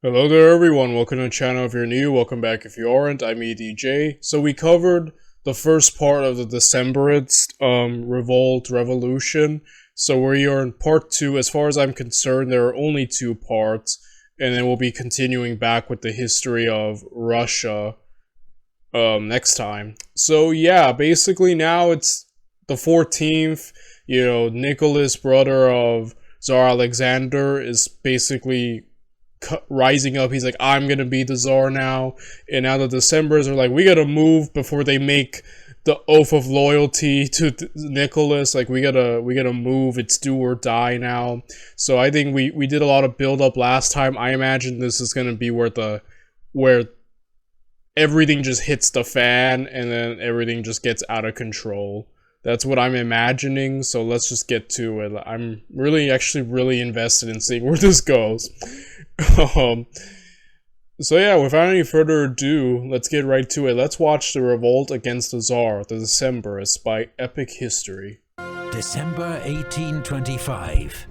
Hello there everyone, welcome to the channel if you're new, welcome back if you aren't, I'm EDJ. So we covered the first part of the Decembrists, Revolt, Revolution. So we are in part 2. As far as I'm concerned, there are only 2 parts. And then we'll be continuing back with the history of Russia, next time. So yeah, basically now it's the 14th, Nicholas, brother of Tsar Alexander, is basically rising up. He's like, I'm gonna be the Tsar now. And now the Decembrists are like, we gotta move before they make the oath of loyalty to Nicholas. Like, we gotta move. It's do or die now. So I think we did a lot of build up last time. I imagine this is gonna be where everything just hits the fan and then everything just gets out of control. That's what I'm imagining, so let's just get to it. I'm really invested in seeing where this goes. So yeah, without any further ado, let's get right to it. Let's watch the Revolt against the Tsar, the Decembrists, by Epic History. December 1825.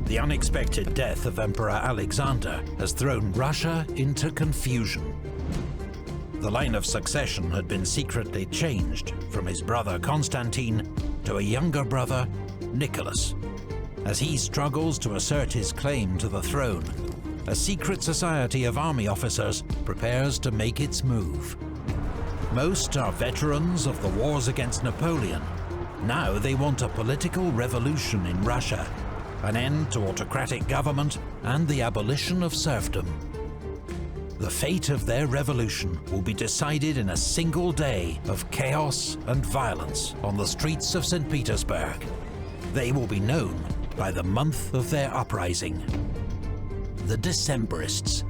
The unexpected death of Emperor Alexander has thrown Russia into confusion. The line of succession had been secretly changed from his brother Constantine to a younger brother, Nicholas. As he struggles to assert his claim to the throne, a secret society of army officers prepares to make its move. Most are veterans of the wars against Napoleon. Now they want a political revolution in Russia, an end to autocratic government and the abolition of serfdom. The fate of their revolution will be decided in a single day of chaos and violence on the streets of St. Petersburg. They will be known by the month of their uprising, the Decembrists.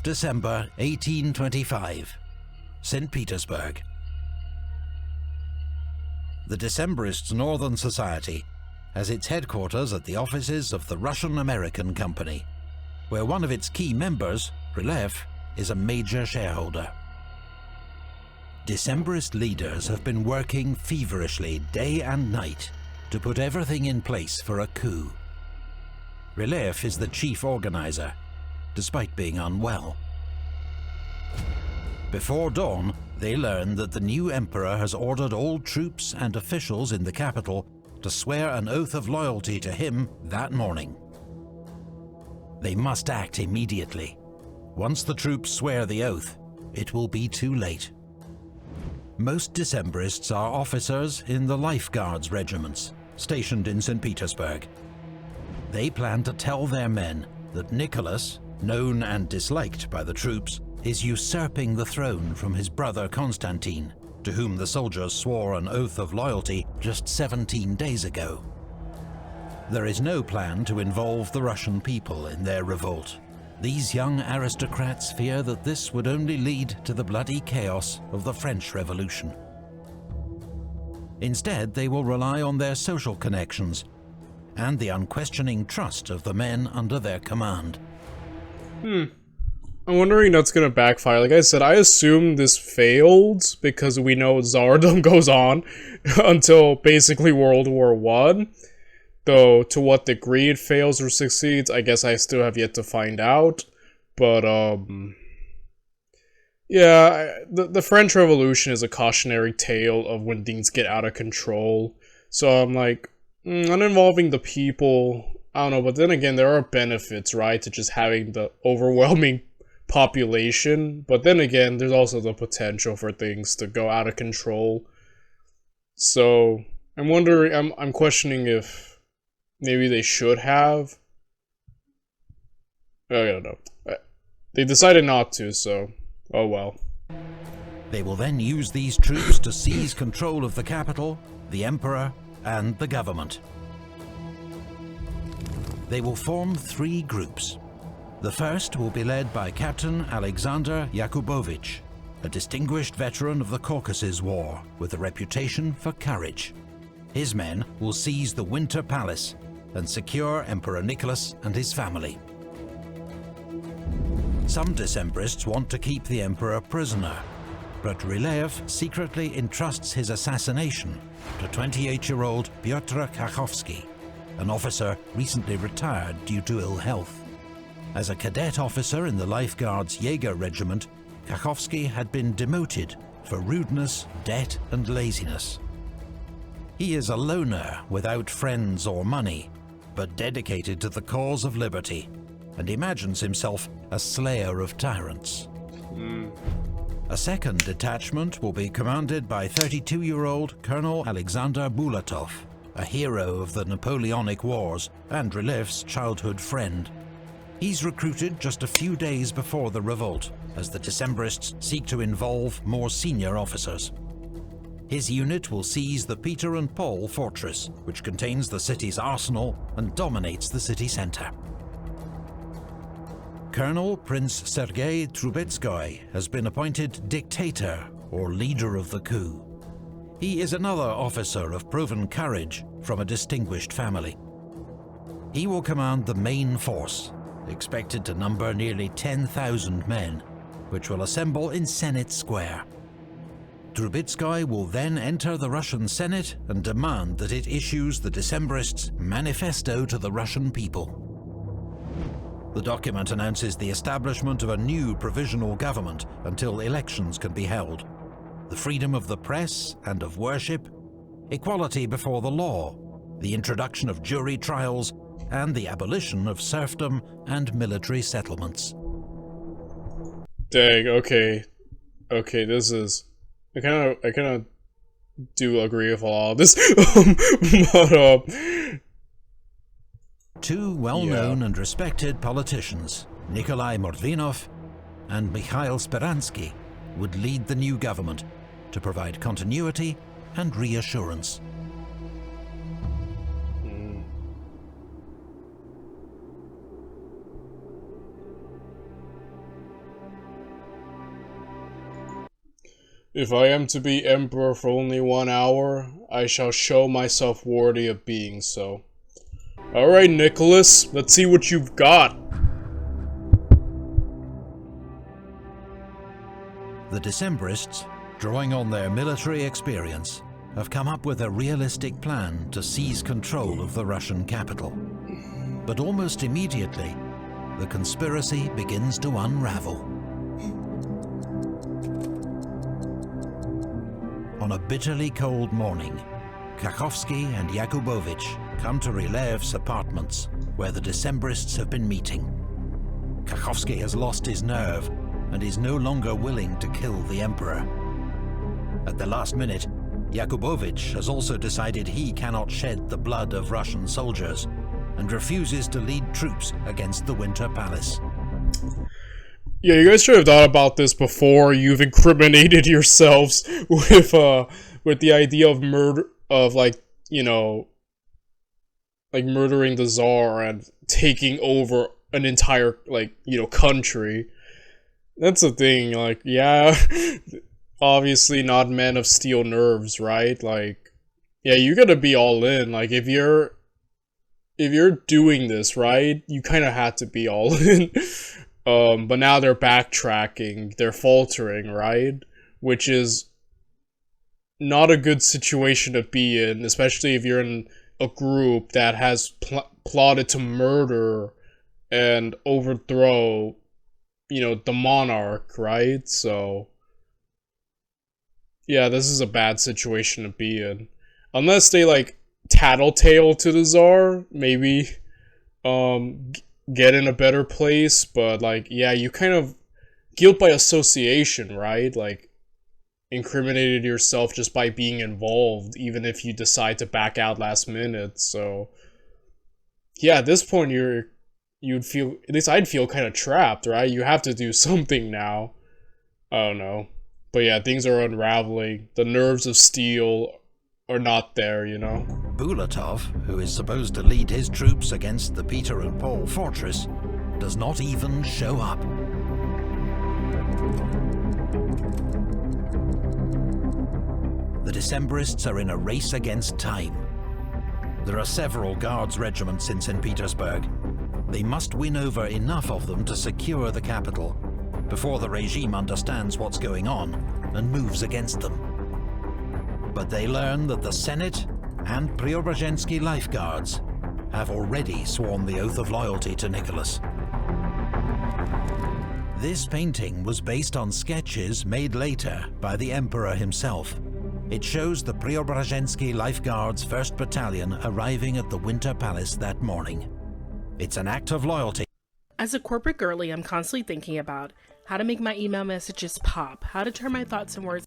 December 14th, 1825, St. Petersburg. The Decembrists' Northern Society has its headquarters at the offices of the Russian-American Company, where one of its key members, Revolt, is a major shareholder. Decembrist leaders have been working feverishly day and night to put everything in place for a coup. Revolt is the chief organizer, despite being unwell. Before dawn, they learn that the new emperor has ordered all troops and officials in the capital to swear an oath of loyalty to him that morning. They must act immediately. Once the troops swear the oath, it will be too late. Most Decembrists are officers in the Life Guards regiments, stationed in St. Petersburg. They plan to tell their men that Nicholas, known and disliked by the troops, is usurping the throne from his brother Constantine, to whom the soldiers swore an oath of loyalty just 17 days ago. There is no plan to involve the Russian people in their revolt. These young aristocrats fear that this would only lead to the bloody chaos of the French Revolution. Instead, they will rely on their social connections and the unquestioning trust of the men under their command. I'm wondering that's gonna backfire. Like I said, I assume this failed because we know Tsardom goes on until basically World War I. Though, to what degree it fails or succeeds, I guess I still have yet to find out. But, yeah, the French Revolution is a cautionary tale of when things get out of control. So I'm like, not involving the people, I don't know, but then again, there are benefits, right, to just having the overwhelming population. But then again, there's also the potential for things to go out of control. So, I'm wondering, I'm questioning if maybe they should have. I don't know. They decided not to, so oh well. They will then use these troops to seize control of the capital, the emperor, and the government. They will form 3 groups. The first will be led by Captain Alexander Yakubovich, a distinguished veteran of the Caucasus War with a reputation for courage. His men will seize the Winter Palace and secure Emperor Nicholas and his family. Some Decembrists want to keep the emperor prisoner, but Ryleyev secretly entrusts his assassination to 28-year-old Pyotr Kakhovsky, an officer recently retired due to ill health. As a cadet officer in the Life Guards Jaeger Regiment, Kakhovsky had been demoted for rudeness, debt and laziness. He is a loner without friends or money, but dedicated to the cause of liberty, and imagines himself a slayer of tyrants. A second detachment will be commanded by 32-year-old Colonel Alexander Bulatov, a hero of the Napoleonic Wars and Ryleyev's childhood friend. He's recruited just a few days before the revolt, as the Decembrists seek to involve more senior officers. His unit will seize the Peter and Paul fortress, which contains the city's arsenal and dominates the city center. Colonel Prince Sergei Trubetskoy has been appointed dictator or leader of the coup. He is another officer of proven courage from a distinguished family. He will command the main force, expected to number nearly 10,000 men, which will assemble in Senate Square. Trubetskoy will then enter the Russian Senate and demand that it issues the Decembrists' manifesto to the Russian people. The document announces the establishment of a new provisional government until elections can be held, the freedom of the press and of worship, equality before the law, the introduction of jury trials, and the abolition of serfdom and military settlements. Dang, okay, this is... I kind of do agree with all of this, but two well-known and respected politicians, Nikolai Mordvinov and Mikhail Speransky, would lead the new government to provide continuity and reassurance. If I am to be emperor for only 1 hour, I shall show myself worthy of being so. Alright, Nicholas, let's see what you've got. The Decembrists, drawing on their military experience, have come up with a realistic plan to seize control of the Russian capital. But almost immediately, the conspiracy begins to unravel. On a bitterly cold morning, Kakhovsky and Yakubovich come to Ryleyev's apartments, where the Decembrists have been meeting. Kakhovsky has lost his nerve and is no longer willing to kill the emperor. At the last minute, Yakubovich has also decided he cannot shed the blood of Russian soldiers and refuses to lead troops against the Winter Palace. Yeah, you guys should have thought about this before you've incriminated yourselves with the idea of murder, of like, you know, like murdering the Tsar and taking over an entire, like, you know, country. That's the thing, like, yeah, obviously not men of steel nerves, right? Like, yeah, you gotta be all in. Like, if you're doing this, right, you kind of had to be all in. But now they're backtracking, they're faltering, right? Which is not a good situation to be in, especially if you're in a group that has plotted to murder and overthrow, you know, the monarch, right? So, yeah, this is a bad situation to be in. Unless they, like, tattletale to the Tsar, maybe, get in a better place, but, like, yeah, you kind of guilt by association, right? Like, incriminated yourself just by being involved, even if you decide to back out last minute. So, yeah, at this point, you'd feel, at least I'd feel kind of trapped, right? You have to do something now. I don't know. But yeah, things are unraveling. The nerves of steel are not there, you know? Bulatov, who is supposed to lead his troops against the Peter and Paul fortress, does not even show up. The Decembrists are in a race against time. There are several Guards regiments in St. Petersburg. They must win over enough of them to secure the capital before the regime understands what's going on and moves against them. But they learn that the Senate and Preobrazhensky lifeguards have already sworn the oath of loyalty to Nicholas. This painting was based on sketches made later by the Emperor himself. It shows the Preobrazhensky Lifeguards 1st Battalion arriving at the Winter Palace that morning. It's an act of loyalty. As a corporate girly, I'm constantly thinking about how to make my email messages pop, how to turn my thoughts and words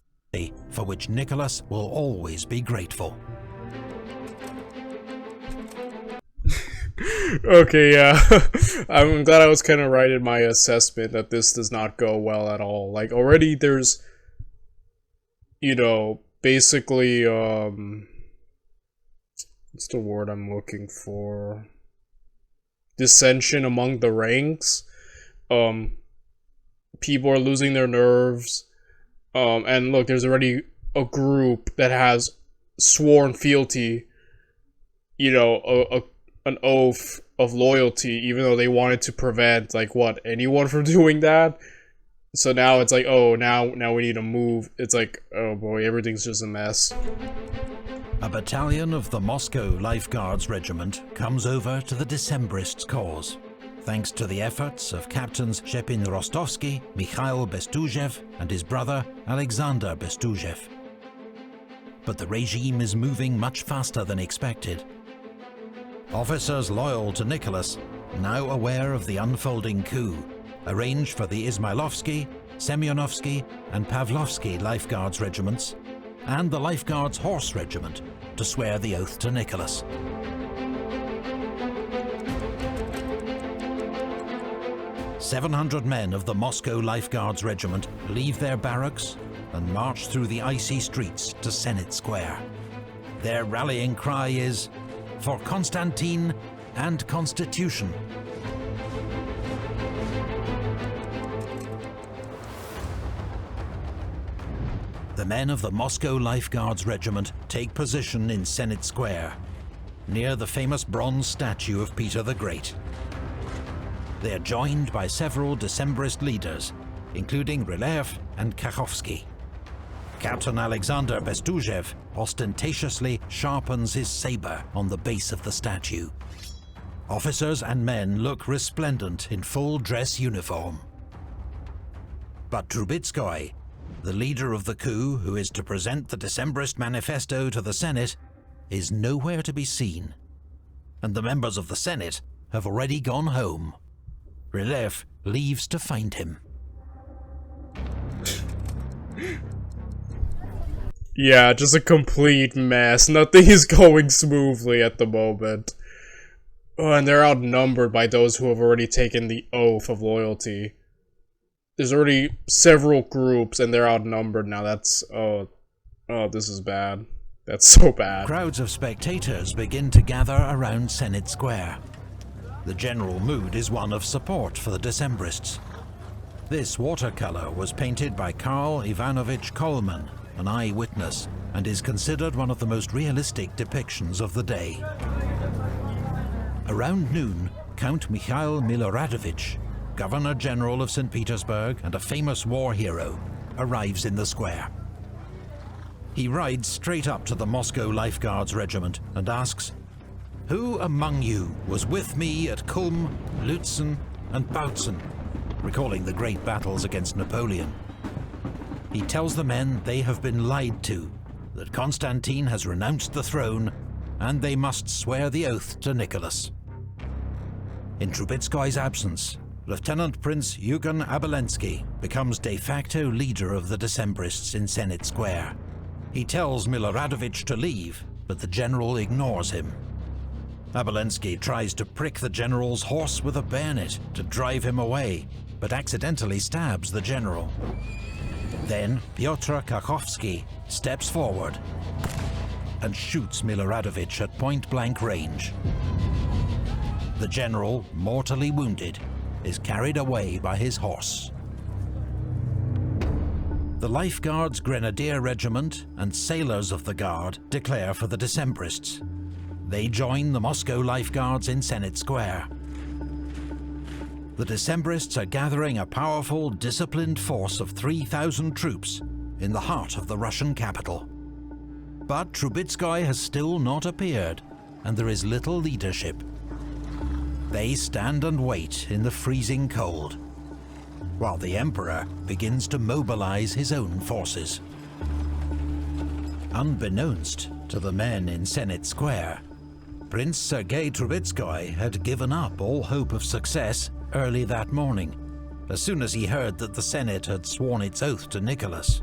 For which Nicholas will always be grateful. Okay, yeah. I'm glad I was kind of right in my assessment that this does not go well at all. Like, already there's, you know, basically, what's the word I'm looking for? Dissension among the ranks. People are losing their nerves. And look, there's already a group that has sworn fealty, you know, an oath of loyalty, even though they wanted to prevent, like, what, anyone from doing that? So now it's like, oh, now we need to move. It's like, oh boy, everything's just a mess. A battalion of the Moscow Lifeguards Regiment comes over to the Decembrists' cause, thanks to the efforts of Captains Shepin Rostovsky, Mikhail Bestuzhev, and his brother Alexander Bestuzhev. But the regime is moving much faster than expected. Officers loyal to Nicholas, now aware of the unfolding coup, arrange for the Izmailovsky, Semyonovsky, and Pavlovsky Lifeguards regiments, and the Lifeguards Horse Regiment, to swear the oath to Nicholas. "700 men of the Moscow Lifeguards Regiment leave their barracks and march through the icy streets to Senate Square. Their rallying cry is, "For Constantine and Constitution." The men of the Moscow Lifeguards Regiment take position in Senate Square, near the famous bronze statue of Peter the Great. They are joined by several Decembrist leaders, including Ryleev and Kakhovsky. Captain Alexander Bestuzhev ostentatiously sharpens his saber on the base of the statue. Officers and men look resplendent in full dress uniform. But Trubetskoy, the leader of the coup who is to present the Decembrist manifesto to the Senate, is nowhere to be seen. And the members of the Senate have already gone home. Ryleev leaves to find him. Yeah, just a complete mess. Nothing is going smoothly at the moment. Oh, and they're outnumbered by those who have already taken the oath of loyalty. There's already several groups and they're outnumbered now. That's, oh, this is bad. That's so bad. Crowds of spectators begin to gather around Senate Square. The general mood is one of support for the Decembrists. This watercolor was painted by Karl Ivanovich Kolman, an eyewitness, and is considered one of the most realistic depictions of the day. Around noon, Count Mikhail Miloradovich, Governor-General of St. Petersburg and a famous war hero, arrives in the square. He rides straight up to the Moscow Lifeguards Regiment and asks, "Who among you was with me at Kulm, Lutzen, and Bautzen?" recalling the great battles against Napoleon. He tells the men they have been lied to, that Constantine has renounced the throne, and they must swear the oath to Nicholas. In Trubetskoy's absence, Lieutenant Prince Yugon Abelensky becomes de facto leader of the Decembrists in Senate Square. He tells Miloradovich to leave, but the general ignores him. Abelensky tries to prick the general's horse with a bayonet to drive him away, but accidentally stabs the general. Then Pyotr Kakhovsky steps forward and shoots Miloradovich at point-blank range. The general, mortally wounded, is carried away by his horse. The Lifeguards Grenadier Regiment and sailors of the Guard declare for the Decembrists. They join the Moscow Lifeguards in Senate Square. The Decembrists are gathering a powerful, disciplined force of 3,000 troops in the heart of the Russian capital. But Trubetskoy has still not appeared, and there is little leadership. They stand and wait in the freezing cold, while the Emperor begins to mobilize his own forces. Unbeknownst to the men in Senate Square, Prince Sergei Trubetskoy had given up all hope of success early that morning, as soon as he heard that the Senate had sworn its oath to Nicholas.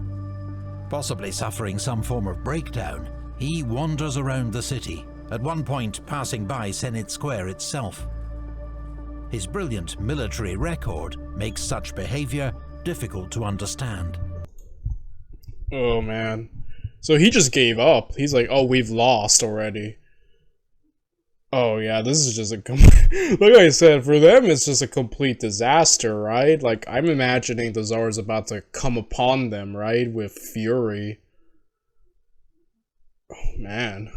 Possibly suffering some form of breakdown, he wanders around the city, at one point passing by Senate Square itself. His brilliant military record makes such behavior difficult to understand. Oh man. So he just gave up. He's like, oh, we've lost already. Oh yeah, this is just a like I said, for them it's just a complete disaster, right? Like, I'm imagining the Tsar is about to come upon them, right? With fury. Oh man.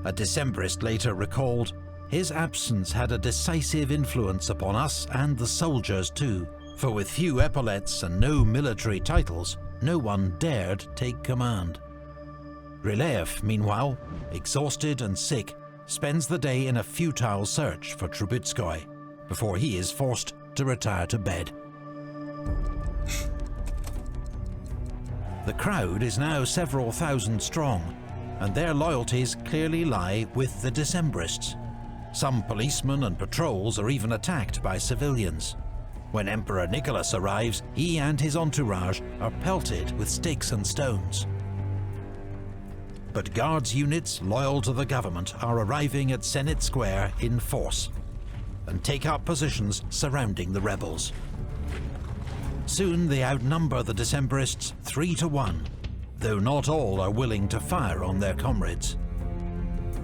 A Decembrist later recalled, "His absence had a decisive influence upon us and the soldiers too, for with few epaulets and no military titles, no one dared take command." Ryleyev, meanwhile, exhausted and sick, spends the day in a futile search for Trubetskoy, before he is forced to retire to bed. The crowd is now several thousand strong, and their loyalties clearly lie with the Decembrists. Some policemen and patrols are even attacked by civilians. When Emperor Nicholas arrives, he and his entourage are pelted with sticks and stones. But Guards units loyal to the government are arriving at Senate Square in force, and take up positions surrounding the rebels. Soon they outnumber the Decembrists 3-1, though not all are willing to fire on their comrades.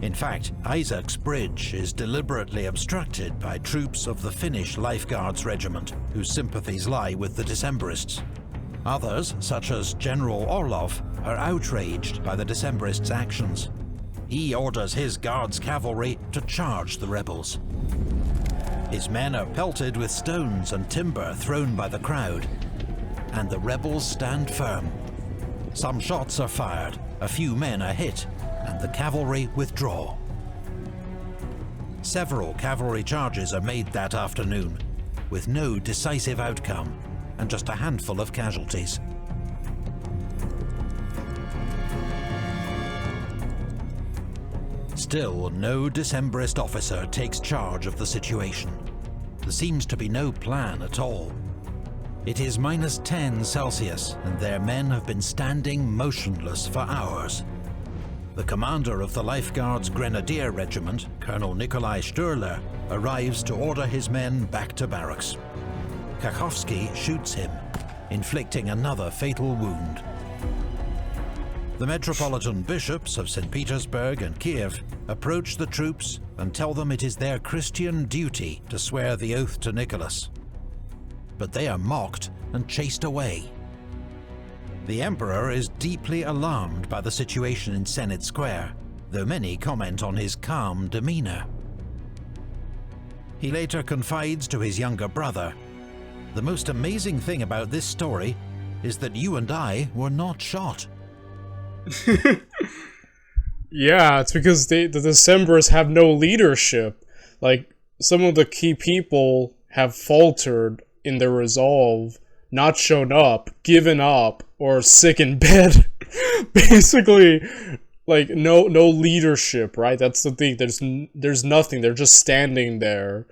In fact, Isaac's bridge is deliberately obstructed by troops of the Finnish Life Guards Regiment, whose sympathies lie with the Decembrists. Others, such as General Orlov, are outraged by the Decembrists' actions. He orders his Guards cavalry to charge the rebels. His men are pelted with stones and timber thrown by the crowd, and the rebels stand firm. Some shots are fired, a few men are hit, and the cavalry withdraw. Several cavalry charges are made that afternoon, with no decisive outcome, and just a handful of casualties. Still, no Decembrist officer takes charge of the situation. There seems to be no plan at all. It is -10°C, and their men have been standing motionless for hours. The commander of the Life Guards Grenadier Regiment, Colonel Nikolai Sturler, arrives to order his men back to barracks. Kakhovsky shoots him, inflicting another fatal wound. The metropolitan bishops of St. Petersburg and Kiev approach the troops and tell them it is their Christian duty to swear the oath to Nicholas. But they are mocked and chased away. The Emperor is deeply alarmed by the situation in Senate Square, though many comment on his calm demeanor. He later confides to his younger brother, "The most amazing thing about this story is that you and I were not shot." Yeah, it's because the Decembrists have no leadership. Like, some of the key people have faltered in their resolve, not shown up, given up, or sick in bed. Basically, like, no leadership, right? That's the thing. There's nothing. They're just standing there.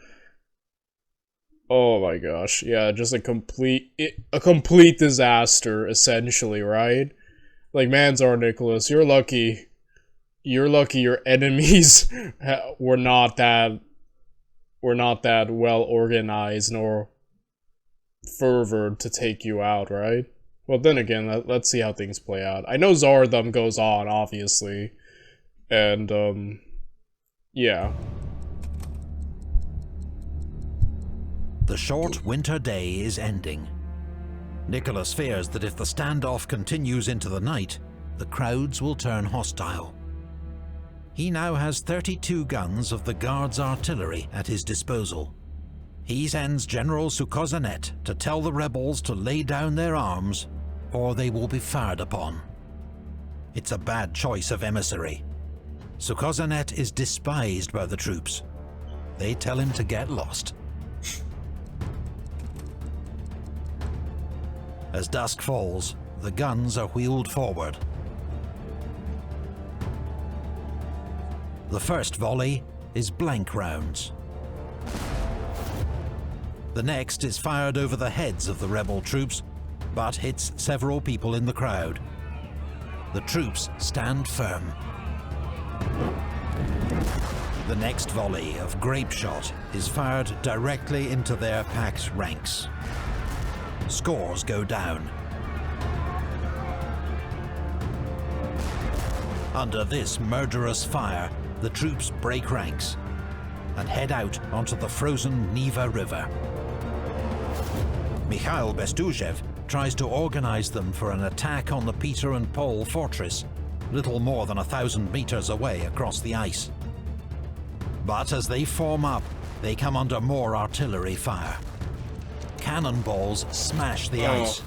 Oh my gosh. Yeah, just a complete disaster, essentially, right? Like, man, Tsar Nicholas, you're lucky. You're lucky your enemies were not that well organized nor fervored to take you out, right? Well, then again, let's see how things play out. I know Tsardom goes on, obviously, and yeah. The short winter day is ending. Nicholas fears that if the standoff continues into the night, the crowds will turn hostile. He now has 32 guns of the Guards' artillery at his disposal. He sends General Sukhozanet to tell the rebels to lay down their arms or they will be fired upon. It's a bad choice of emissary. Sukhozanet is despised by the troops. They tell him to get lost. As dusk falls, the guns are wheeled forward. The first volley is blank rounds. The next is fired over the heads of the rebel troops, but hits several people in the crowd. The troops stand firm. The next volley of grape shot is fired directly into their packed ranks. Scores go down. Under this murderous fire, the troops break ranks and head out onto the frozen Neva River. Mikhail Bestuzhev tries to organize them for an attack on the Peter and Paul fortress, little more than 1,000 meters away across the ice. But as they form up, they come under more artillery fire. Cannonballs smash the ice.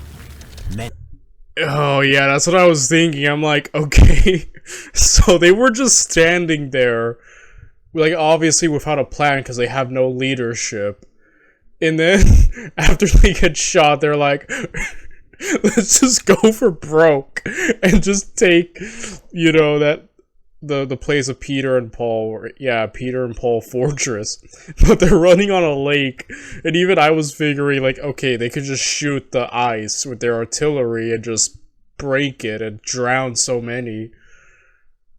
Oh yeah, that's what I was thinking. I'm like, okay, so they were just standing there, like obviously without a plan because they have no leadership. And then after they get shot, they're like, let's just go for broke and just take, you know, that the place of Peter and Paul, or, yeah, Peter and Paul Fortress. But they're running on a lake, and even I was figuring, like, okay, they could just shoot the ice with their artillery and just break it and drown so many.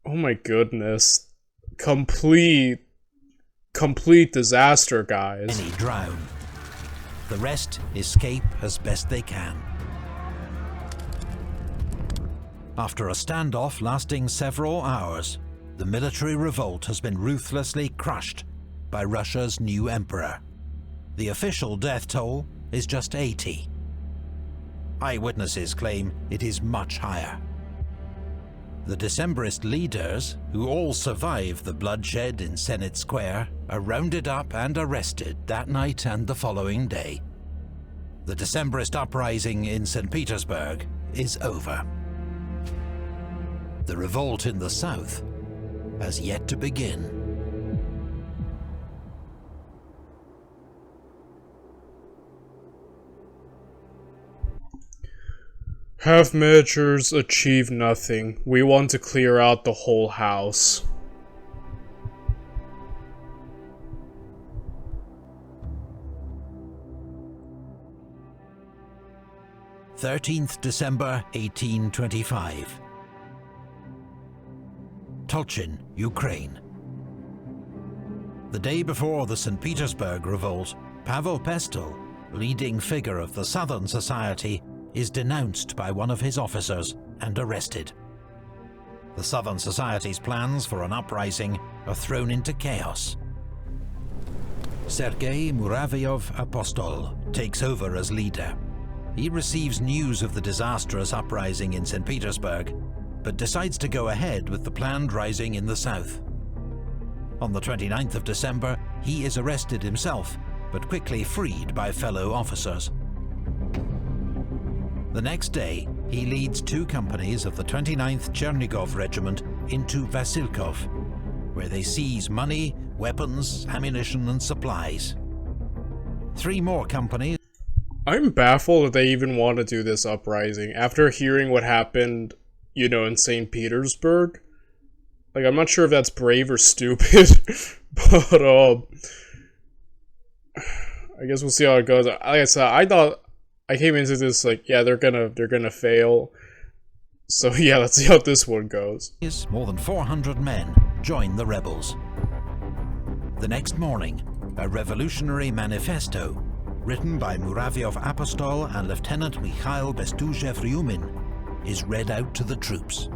Oh my goodness. Complete disaster, guys. Many drown. The rest escape as best they can. After a standoff lasting several hours, the military revolt has been ruthlessly crushed by Russia's new emperor. The official death toll is just 80. Eyewitnesses claim it is much higher. The Decembrist leaders, who all survived the bloodshed in Senate Square, are rounded up and arrested that night and the following day. The Decembrist uprising in St. Petersburg is over. The revolt in the south has yet to begin. Half measures achieve nothing. We want to clear out the whole house. December 1825. Tulchin, Ukraine. The day before the St. Petersburg revolt, Pavel Pestel, leading figure of the Southern Society, is denounced by one of his officers and arrested. The Southern Society's plans for an uprising are thrown into chaos. Sergei Muravyov-Apostol takes over as leader. He receives news of the disastrous uprising in St. Petersburg, but decides to go ahead with the planned rising in the south. On the 29th of December, he is arrested himself, but quickly freed by fellow officers. The next day, he leads 2 companies of the 29th Chernigov Regiment into Vasilkov, where they seize money, weapons, ammunition, and supplies. 3 more companies. I'm baffled that they even want to do this uprising after hearing what happened, you know, in St. Petersburg. Like, I'm not sure if that's brave or stupid, but I guess we'll see how it goes. Like I said, I came into this like, yeah, they're gonna fail. So yeah, let's see how this one goes. More than 400 men join the rebels. The next morning, a revolutionary manifesto written by Muravyov-Apostol and Lieutenant Mikhail Bestuzhev-Ryumin is read out to the troops.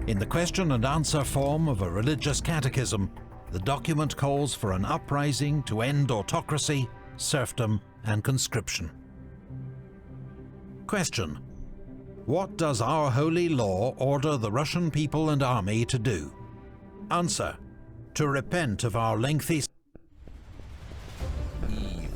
In the question and answer form of a religious catechism, the document calls for an uprising to end autocracy, serfdom, and conscription. Question: what does our holy law order the Russian people and army to do? Answer: to repent of our lengthy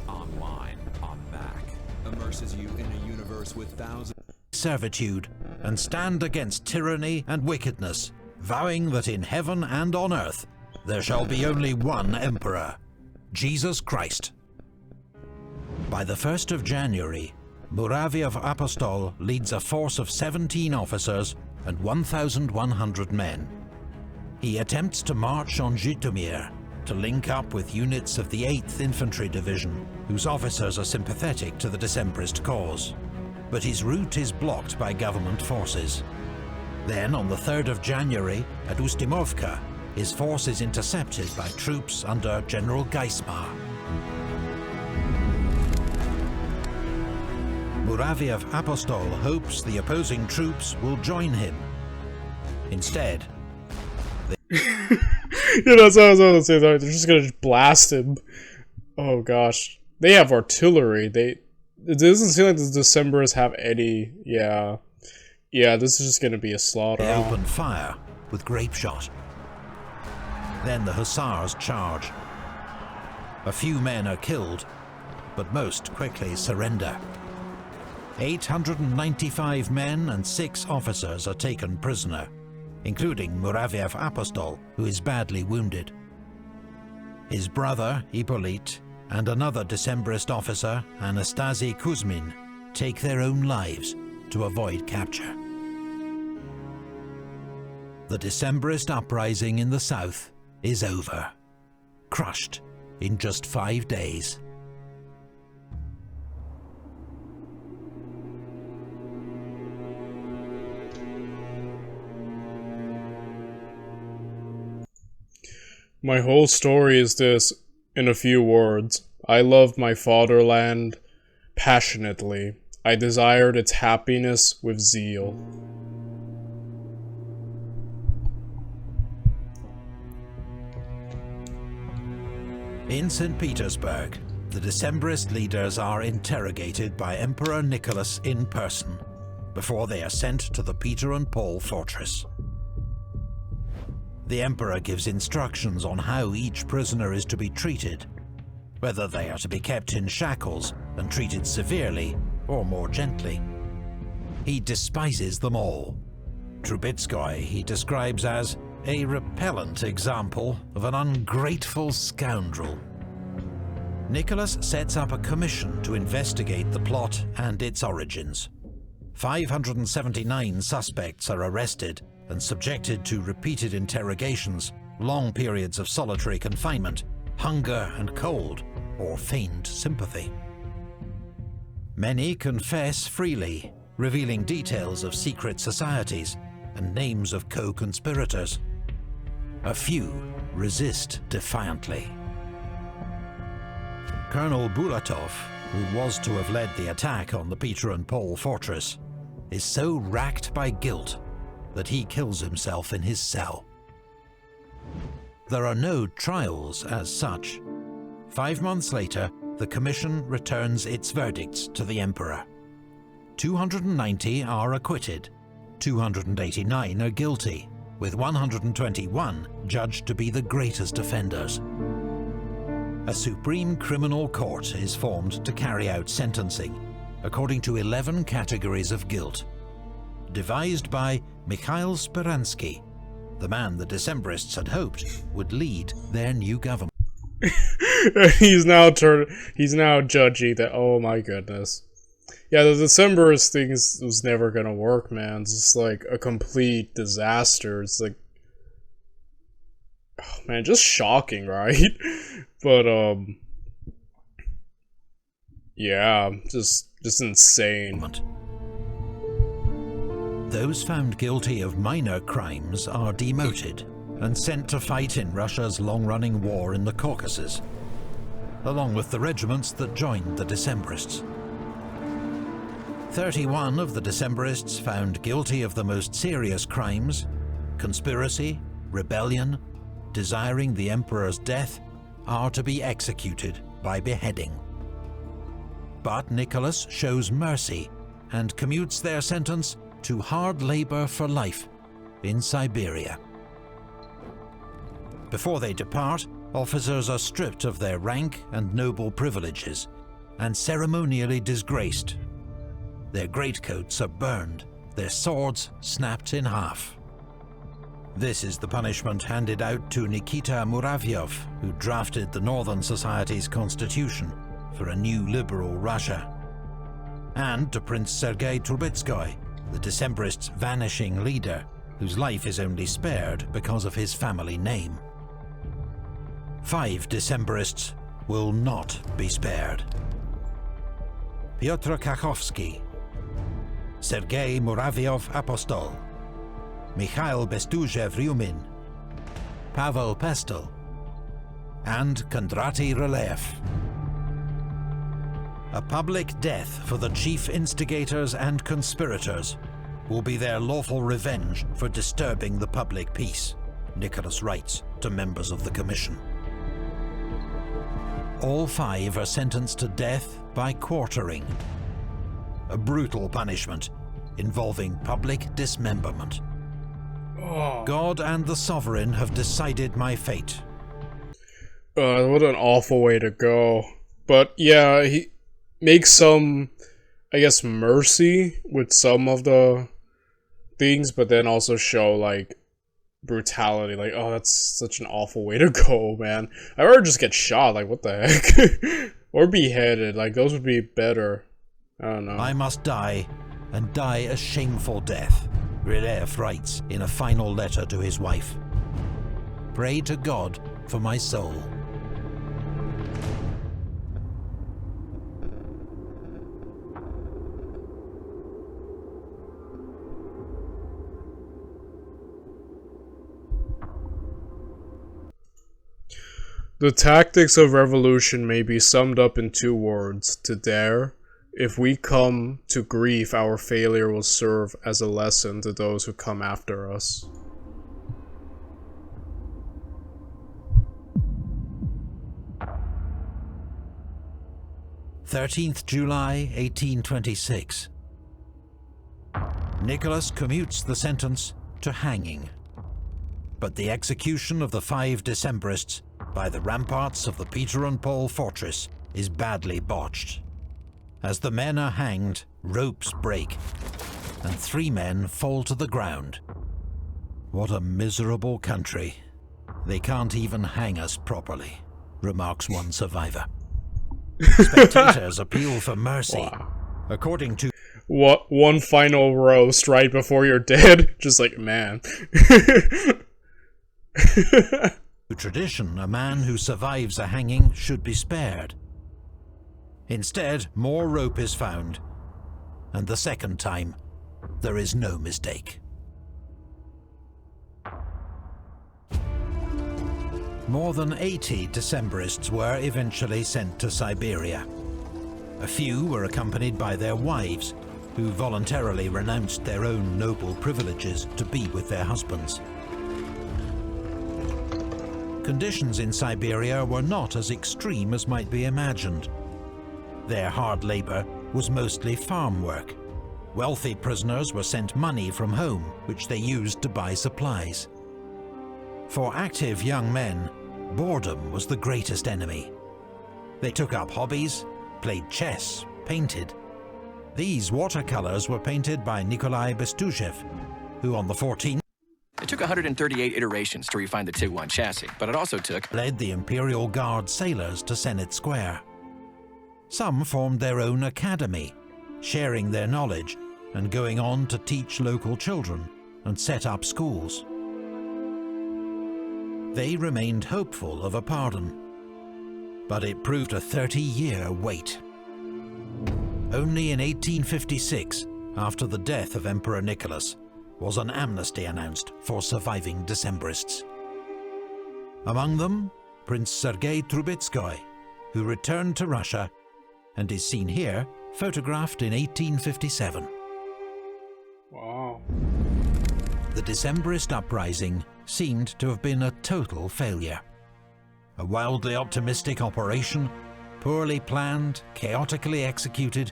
Online on Mac immerses you in a universe with thousands servitude and stand against tyranny and wickedness, vowing that in heaven and on earth there shall be only one emperor, Jesus Christ. By the 1st of January, Muraviov Apostol leads a force of 17 officers and 1,100 men. He attempts to march on Zhytomyr to link up with units of the 8th Infantry Division, whose officers are sympathetic to the Decembrist cause. But his route is blocked by government forces. Then, on the 3rd of January, at Ustimovka, his force is intercepted by troops under General Geismar. Muraviov Apostol hopes the opposing troops will join him. Instead, Yeah, that's what I was going to say. They're just gonna blast him. Oh gosh, they have artillery. It doesn't seem like the Decembrists have any. Yeah, this is just gonna be a slaughter. they open fire with grape shot. Then the hussars charge. A few men are killed, but most quickly surrender. 895 men and 6 officers are taken prisoner, including Muraviov Apostol, who is badly wounded. His brother, Hippolyte, and another Decembrist officer, Anastasi Kuzmin, take their own lives to avoid capture. The Decembrist uprising in the south is over, crushed in just 5 days. My whole story is this, in a few words. I loved my fatherland passionately. I desired its happiness with zeal. In St. Petersburg, the Decembrist leaders are interrogated by Emperor Nicholas in person before they are sent to the Peter and Paul fortress. The Emperor gives instructions on how each prisoner is to be treated, whether they are to be kept in shackles and treated severely or more gently. He despises them all. Trubetskoy he describes as a repellent example of an ungrateful scoundrel. Nicholas sets up a commission to investigate the plot and its origins. 579 suspects are arrested and subjected to repeated interrogations, long periods of solitary confinement, hunger and cold, or feigned sympathy. Many confess freely, revealing details of secret societies and names of co-conspirators. A few resist defiantly. Colonel Bulatov, who was to have led the attack on the Peter and Paul fortress, is so racked by guilt that he kills himself in his cell. There are no trials as such. 5 months later, the commission returns its verdicts to the emperor. 290 are acquitted, 289 are guilty, with 121 judged to be the greatest offenders. A Supreme Criminal Court is formed to carry out sentencing, according to 11 categories of guilt. Devised by Mikhail Speransky, the man the Decembrists had hoped would lead their new government. he's now judgy that, oh my goodness. Yeah, the Decembrist thing was never gonna work, man. It's just like a complete disaster. It's like, oh man, just shocking, right? But yeah, just insane. Those found guilty of minor crimes are demoted and sent to fight in Russia's long-running war in the Caucasus, along with the regiments that joined the Decembrists. 31 of the Decembrists found guilty of the most serious crimes, conspiracy, rebellion, desiring the emperor's death, are to be executed by beheading. But Nicholas shows mercy and commutes their sentence to hard labor for life in Siberia. Before they depart, officers are stripped of their rank and noble privileges and ceremonially disgraced. Their greatcoats are burned, their swords snapped in half. This is the punishment handed out to Nikita Muravyov, who drafted the Northern Society's constitution for a new liberal Russia. And to Prince Sergei Trubetskoy, the Decembrists' vanishing leader, whose life is only spared because of his family name. 5 Decembrists will not be spared. Pyotr Kakhovsky, Sergei Muravyov Apostol, Mikhail Bestuzhev-Ryumin, Pavel Pestel, and Kondraty Ryleev. A public death for the chief instigators and conspirators will be their lawful revenge for disturbing the public peace, Nicholas writes to members of the commission. All 5 are sentenced to death by quartering, a brutal punishment involving public dismemberment. God and the Sovereign have decided my fate. What an awful way to go. But yeah, he makes some, I guess, mercy with some of the things, but then also show, like, brutality. Like, oh, that's such an awful way to go, man. I'd rather just get shot, like, what the heck? Or beheaded, like, those would be better. I don't know. I must die, and die a shameful death, Ryleev writes in a final letter to his wife. Pray to God for my soul. The tactics of revolution may be summed up in 2 words: to dare. If we come to grief, our failure will serve as a lesson to those who come after us. July 1826. Nicholas commutes the sentence to hanging. But the execution of the 5 Decembrists by the ramparts of the Peter and Paul fortress is badly botched. As the men are hanged, ropes break, and 3 men fall to the ground. What a miserable country. They can't even hang us properly, remarks one survivor. Spectators appeal for mercy. Wow. According to What, one final roast right before you're dead? Just like, man. tradition, a man who survives a hanging should be spared. Instead, more rope is found, and the second time, there is no mistake. More than 80 Decembrists were eventually sent to Siberia. A few were accompanied by their wives, who voluntarily renounced their own noble privileges to be with their husbands. Conditions in Siberia were not as extreme as might be imagined. Their hard labor was mostly farm work. Wealthy prisoners were sent money from home, which they used to buy supplies. For active young men, boredom was the greatest enemy. They took up hobbies, played chess, painted. These watercolors were painted by Nikolai Bestuzhev, who on the 14th It took 138 iterations to refine the TIG-1 chassis, but it also took led the Imperial Guard sailors to Senate Square. Some formed their own academy, sharing their knowledge and going on to teach local children and set up schools. They remained hopeful of a pardon, but it proved a 30-year wait. Only in 1856, after the death of Emperor Nicholas, was an amnesty announced for surviving Decembrists. Among them, Prince Sergei Trubetskoy, who returned to Russia and is seen here, photographed in 1857. Wow. The Decembrist uprising seemed to have been a total failure. A wildly optimistic operation, poorly planned, chaotically executed,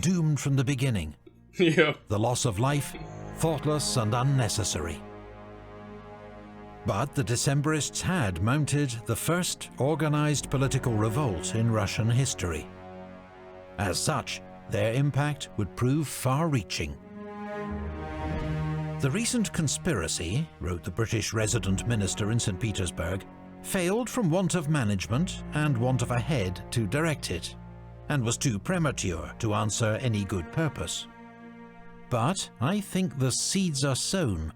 doomed from the beginning. Yeah. The loss of life, thoughtless and unnecessary. But the Decembrists had mounted the first organized political revolt in Russian history. As such, their impact would prove far-reaching. The recent conspiracy, wrote the British resident minister in St. Petersburg, failed from want of management and want of a head to direct it, and was too premature to answer any good purpose. But I think the seeds are sown,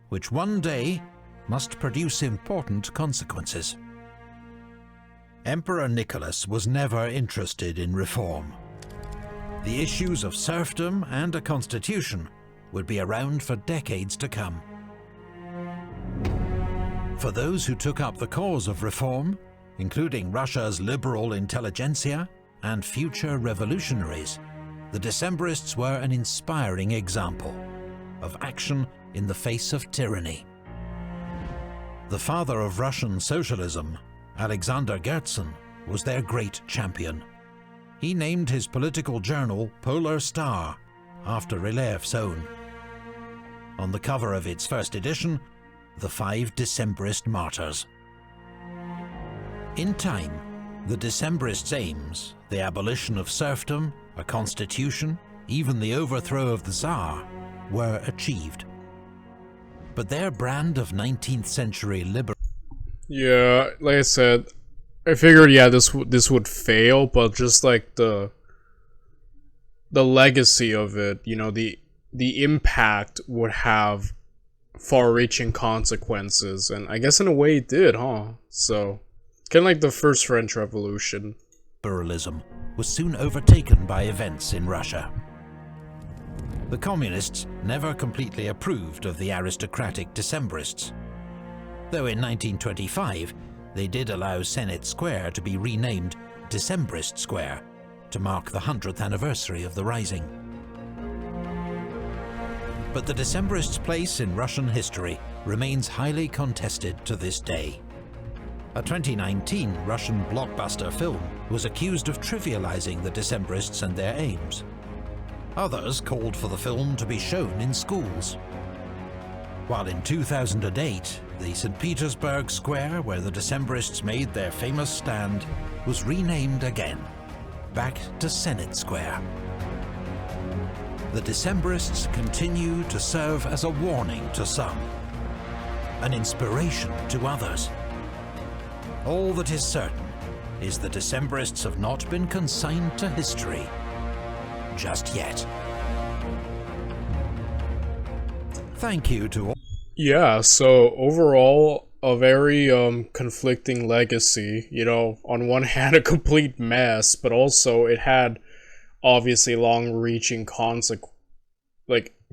which one day must produce important consequences. Emperor Nicholas was never interested in reform. The issues of serfdom and a constitution would be around for decades to come. For those who took up the cause of reform, including Russia's liberal intelligentsia and future revolutionaries, the Decembrists were an inspiring example of action in the face of tyranny. The father of Russian socialism, Alexander Gertsen, was their great champion. He named his political journal Polar Star after Ryleev's own. On the cover of its first edition, the 5 Decembrist martyrs. In time, the Decembrists' aims, the abolition of serfdom, a constitution, even the overthrow of the Tsar, were achieved. But their brand of 19th century liberalism... Yeah, like I said, I figured, yeah, this would fail, but just like the legacy of it, you know, the impact would have far-reaching consequences, and I guess in a way it did, huh? So, kind of like the first French Revolution. Liberalism was soon overtaken by events in Russia. The communists never completely approved of the aristocratic Decembrists, though in 1925 they did allow Senate Square to be renamed Decembrist Square to mark the 100th anniversary of the Rising. But the Decembrists' place in Russian history remains highly contested to this day. A 2019 Russian blockbuster film was accused of trivializing the Decembrists and their aims. Others called for the film to be shown in schools. While in 2008, the St. Petersburg Square where the Decembrists made their famous stand was renamed again, back to Senate Square. The Decembrists continue to serve as a warning to some, an inspiration to others. All that is certain is the Decembrists have not been consigned to history just yet. Thank you to all. Yeah, so overall, a very conflicting legacy. You know, on one hand, a complete mess, but also it had obviously long-reaching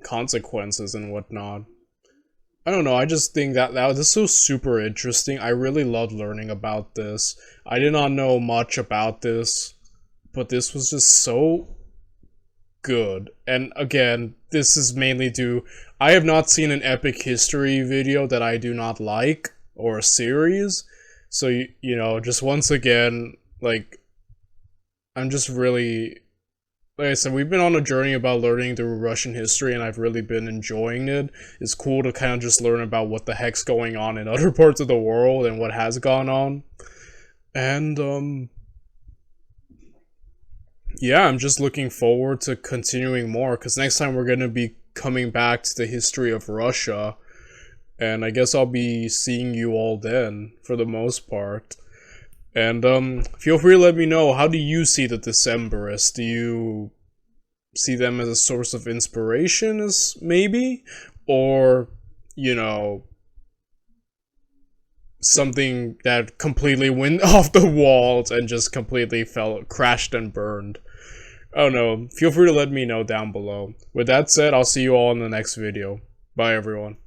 consequences and whatnot. I don't know, I just think that this is so super interesting. I really loved learning about this. I did not know much about this, but this was just so good. And again, this is mainly due... I have not seen an epic history video that I do not like, or a series. So, you know, just once again, like, I'm just really... Like I said, we've been on a journey about learning through Russian history, and I've really been enjoying it. It's cool to kind of just learn about what the heck's going on in other parts of the world and what has gone on. And, yeah, I'm just looking forward to continuing more, because next time we're going to be coming back to the history of Russia, and I guess I'll be seeing you all then, for the most part. And, feel free to let me know, how do you see the Decembrists? Do you see them as a source of inspiration, as maybe? Or, you know, something that completely went off the walls and just completely crashed and burned? I don't know. Feel free to let me know down below. With that said, I'll see you all in the next video. Bye, everyone.